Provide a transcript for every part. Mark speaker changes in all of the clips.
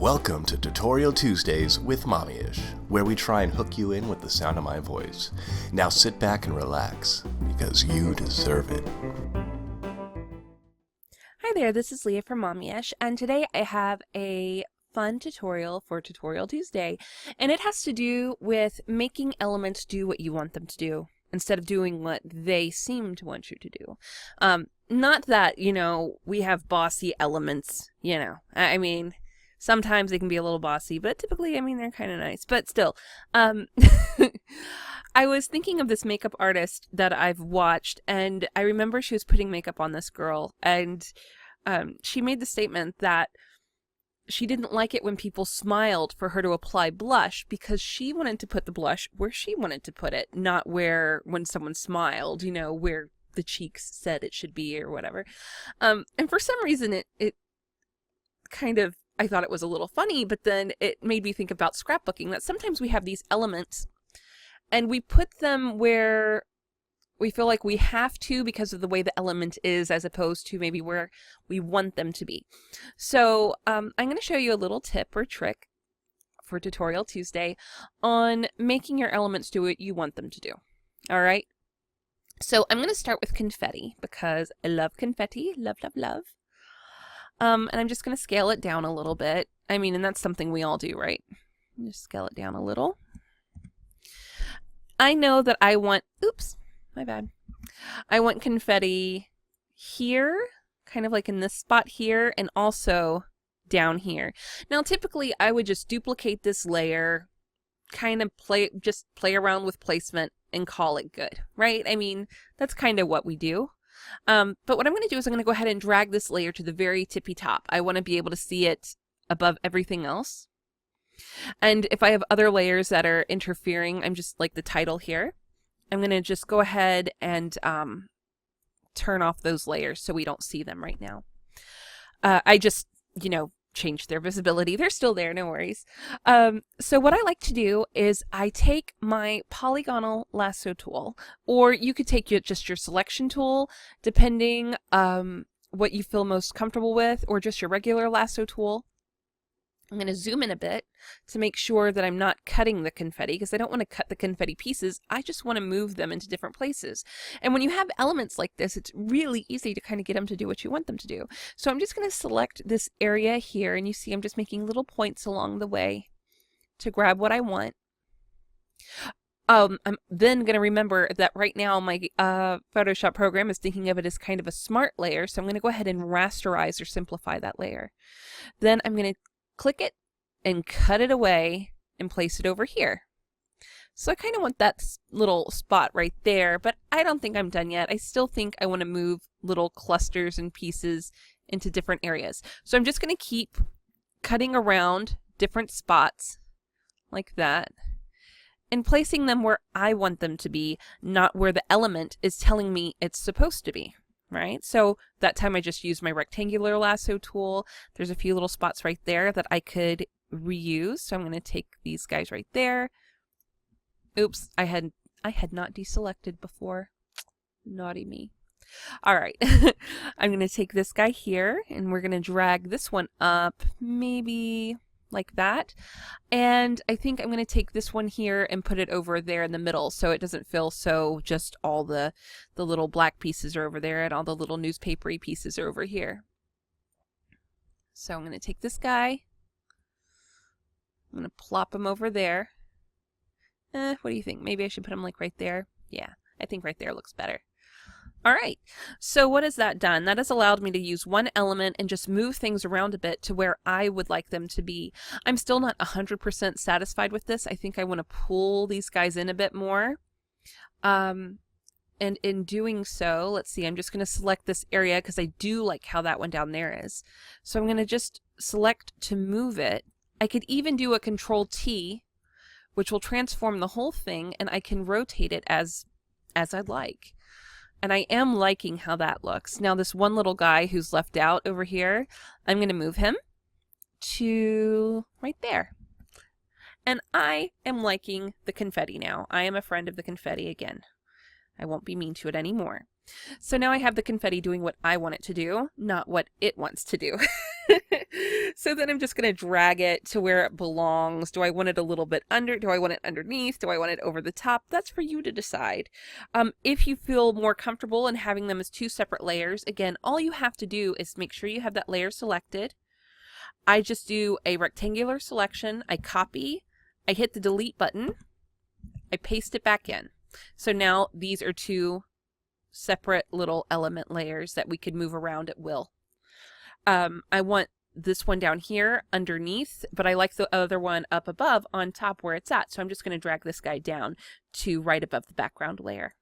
Speaker 1: Welcome to Tutorial Tuesdays with Mommyish, where we try and hook you in with the sound of my voice. Now sit back and relax, because you deserve it.
Speaker 2: Hi there, this is Leah from Mommyish, and today I have a fun tutorial for Tutorial Tuesday, and it has to do with making elements do what you want them to do, instead of doing what they seem to want you to do. Not that, we have bossy elements, I mean, sometimes they can be a little bossy, but typically, they're kind of nice. But still, I was thinking of this makeup artist that I've watched, and I remember she was putting makeup on this girl, and she made the statement that she didn't like it when people smiled for her to apply blush because she wanted to put the blush where she wanted to put it, not where when someone smiled, where the cheeks said it should be or whatever. And for some reason, it kind of, I thought it was a little funny, but then it made me think about scrapbooking, that sometimes we have these elements and we put them where we feel like we have to because of the way the element is, as opposed to maybe where we want them to be. So I'm going to show you a little tip or trick for Tutorial Tuesday on making your elements do what you want them to do. All right. So I'm going to start with confetti because I love confetti. Love, love, love. And I'm just going to scale it down a little bit. And that's something we all do, right? Just scale it down a little. I know that I want, oops, my bad. I want confetti here, kind of like in this spot here, and also down here. Now, typically, I would just duplicate this layer, kind of play around with placement and call it good, right? That's kind of what we do. But what I'm going to do is I'm going to go ahead and drag this layer to the very tippy top. I want to be able to see it above everything else. And if I have other layers that are interfering, I'm just like the title here. I'm going to just go ahead and turn off those layers so we don't see them right now. I just, changed their visibility. They're still there, no worries. So what I like to do is I take my polygonal lasso tool, or you could take just your selection tool, depending what you feel most comfortable with, or just your regular lasso tool. I'm going to zoom in a bit to make sure that I'm not cutting the confetti, because I don't want to cut the confetti pieces. I just want to move them into different places. And when you have elements like this, it's really easy to kind of get them to do what you want them to do. So I'm just going to select this area here, and you see I'm just making little points along the way to grab what I want. I'm then going to remember that right now my Photoshop program is thinking of it as kind of a smart layer, so I'm going to go ahead and rasterize or simplify that layer. Then I'm going to click it and cut it away and place it over here. So I kind of want that little spot right there, but I don't think I'm done yet. I still think I want to move little clusters and pieces into different areas. So I'm just going to keep cutting around different spots like that and placing them where I want them to be, not where the element is telling me it's supposed to be. Right? So that time I just used my rectangular lasso tool. There's a few little spots right there that I could reuse. So I'm going to take these guys right there. Oops, I had not deselected before. Naughty me. All right. I'm going to take this guy here and we're going to drag this one up maybe like that. And I think I'm going to take this one here and put it over there in the middle so it doesn't feel so just all the little black pieces are over there and all the little newspapery pieces are over here. So I'm going to take this guy. I'm going to plop him over there. What do you think? Maybe I should put him like right there. Yeah, I think right there looks better. All right, so what has that done? That has allowed me to use one element and just move things around a bit to where I would like them to be. I'm still not 100% satisfied with this. I think I want to pull these guys in a bit more. And in doing so, let's see, I'm just going to select this area because I do like how that one down there is. So I'm going to just select to move it. I could even do a Control-T, which will transform the whole thing, and I can rotate it as I'd like. And I am liking how that looks. Now this one little guy who's left out over here, I'm going to move him to right there. And I am liking the confetti now. I am a friend of the confetti again. I won't be mean to it anymore. So now I have the confetti doing what I want it to do, not what it wants to do. So then I'm just going to drag it to where it belongs. Do I want it a little bit under? Do I want it underneath? Do I want it over the top? That's for you to decide. If you feel more comfortable in having them as two separate layers, again, all you have to do is make sure you have that layer selected. I just do a rectangular selection. I copy. I hit the delete button. I paste it back in. So now these are two separate little element layers that we could move around at will. I want this one down here underneath, but I like the other one up above on top where it's at. So I'm just going to drag this guy down to right above the background layer.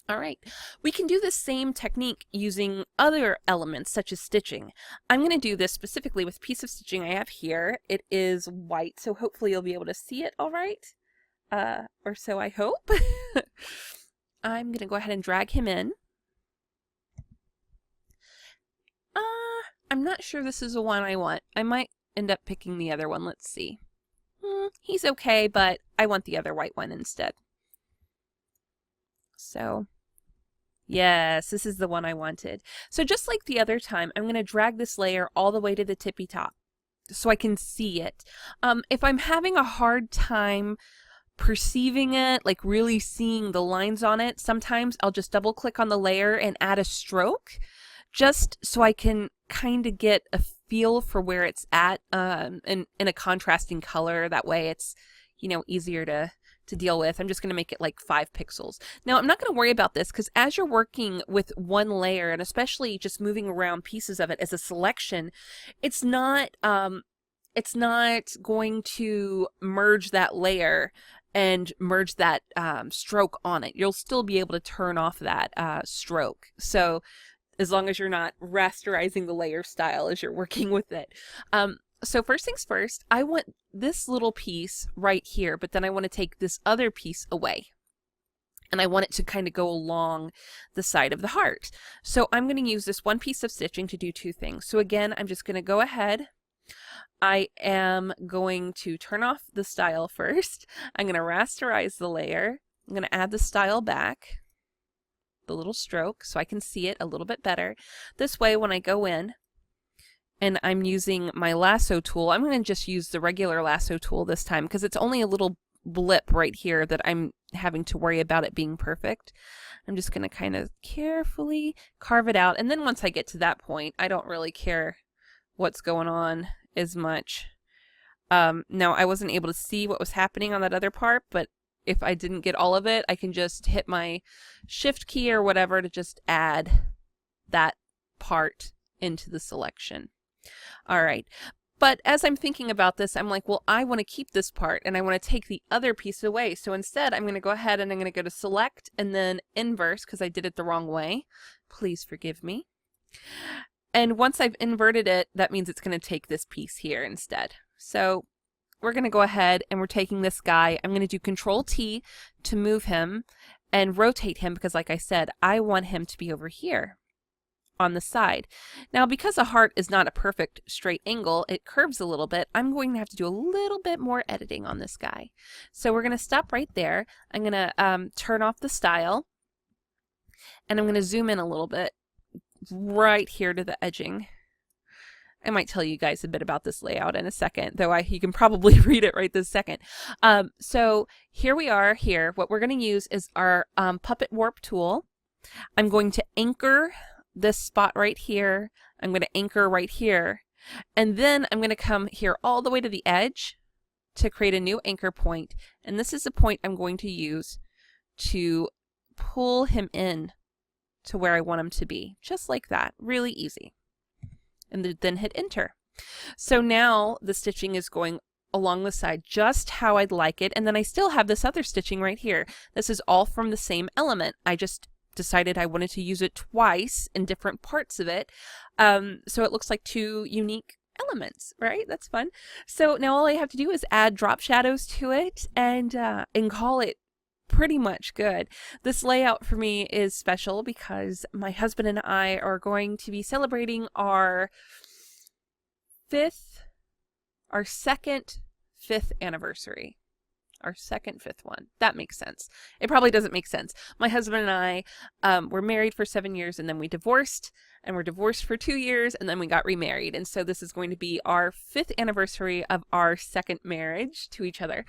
Speaker 2: All right, we can do the same technique using other elements such as stitching. I'm going to do this specifically with a piece of stitching I have here. It is white, so hopefully you'll be able to see it all right. Or so I hope. I'm going to go ahead and drag him in. I'm not sure this is the one I want. I might end up picking the other one. Let's see. He's okay, but I want the other white one instead. So, yes, this is the one I wanted. So just like the other time, I'm going to drag this layer all the way to the tippy top so I can see it. If I'm having a hard time perceiving it, like really seeing the lines on it, sometimes I'll just double click on the layer and add a stroke just so I can kind of get a feel for where it's at in a contrasting color. That way it's, you know, easier to deal with. I'm just going to make it like 5 pixels. Now I'm not going to worry about this because as you're working with one layer and especially just moving around pieces of it as a selection, it's not going to merge that layer and merge that stroke on it. You'll still be able to turn off that stroke. So as long as you're not rasterizing the layer style as you're working with it. So first things first, I want this little piece right here, but then I want to take this other piece away. And I want it to kind of go along the side of the heart. So I'm going to use this one piece of stitching to do 2 things. So again, I'm just going to go ahead. I am going to turn off the style first. I'm going to rasterize the layer. I'm going to add the style back, the little stroke, so I can see it a little bit better. This way, when I go in and I'm using my lasso tool, I'm going to just use the regular lasso tool this time because it's only a little blip right here that I'm having to worry about it being perfect. I'm just going to kind of carefully carve it out. And then once I get to that point, I don't really care what's going on as much. Now, I wasn't able to see what was happening on that other part, but if I didn't get all of it, I can just hit my shift key or whatever to just add that part into the selection. All right. But as I'm thinking about this, I'm like, well, I want to keep this part and I want to take the other piece away. So instead, I'm going to go ahead and I'm going to go to select and then inverse because I did it the wrong way. Please forgive me. And once I've inverted it, that means it's going to take this piece here instead. So we're going to go ahead and we're taking this guy. I'm going to do Control T to move him and rotate him because like I said, I want him to be over here on the side. Now, because a heart is not a perfect straight angle, it curves a little bit. I'm going to have to do a little bit more editing on this guy. So we're going to stop right there. I'm going to turn off the style and I'm going to zoom in a little bit right here to the edging. I might tell you guys a bit about this layout in a second, though you can probably read it right this second. So here we are here. What we're going to use is our puppet warp tool. I'm going to anchor this spot right here. I'm going to anchor right here. And then I'm going to come here all the way to the edge to create a new anchor point. And this is the point I'm going to use to pull him in to where I want him to be. Just like that. Really easy. And then hit enter. So now the stitching is going along the side just how I'd like it. And then I still have this other stitching right here. This is all from the same element. I just decided I wanted to use it twice in different parts of it. So it looks like 2 unique elements, right? That's fun. So now all I have to do is add drop shadows to it and call it pretty much good. This layout for me is special because my husband and I are going to be celebrating our second fifth anniversary. Our second fifth one. That makes sense. It probably doesn't make sense. My husband and I were married for 7 years and then we divorced. and we're divorced for 2 years, and then we got remarried. And so this is going to be our 5th anniversary of our second marriage to each other.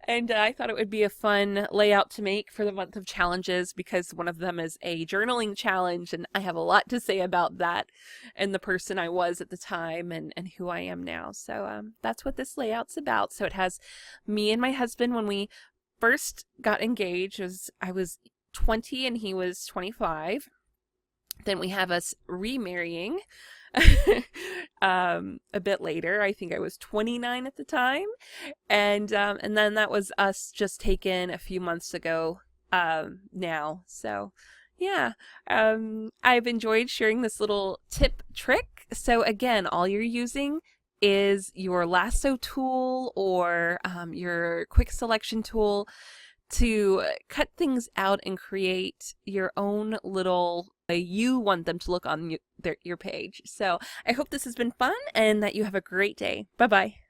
Speaker 2: And I thought it would be a fun layout to make for the month of challenges, because one of them is a journaling challenge, and I have a lot to say about that and the person I was at the time and who I am now. So that's what this layout's about. So it has me and my husband when we first got engaged. I was 20 and he was 25. Then we have us remarrying a bit later. I think I was 29 at the time. And then that was us just taken a few months ago now. So yeah, I've enjoyed sharing this little tip trick. So again, all you're using is your lasso tool or your quick selection tool to cut things out and create your own little way you want them to look on your page. So I hope this has been fun and that you have a great day. Bye-bye.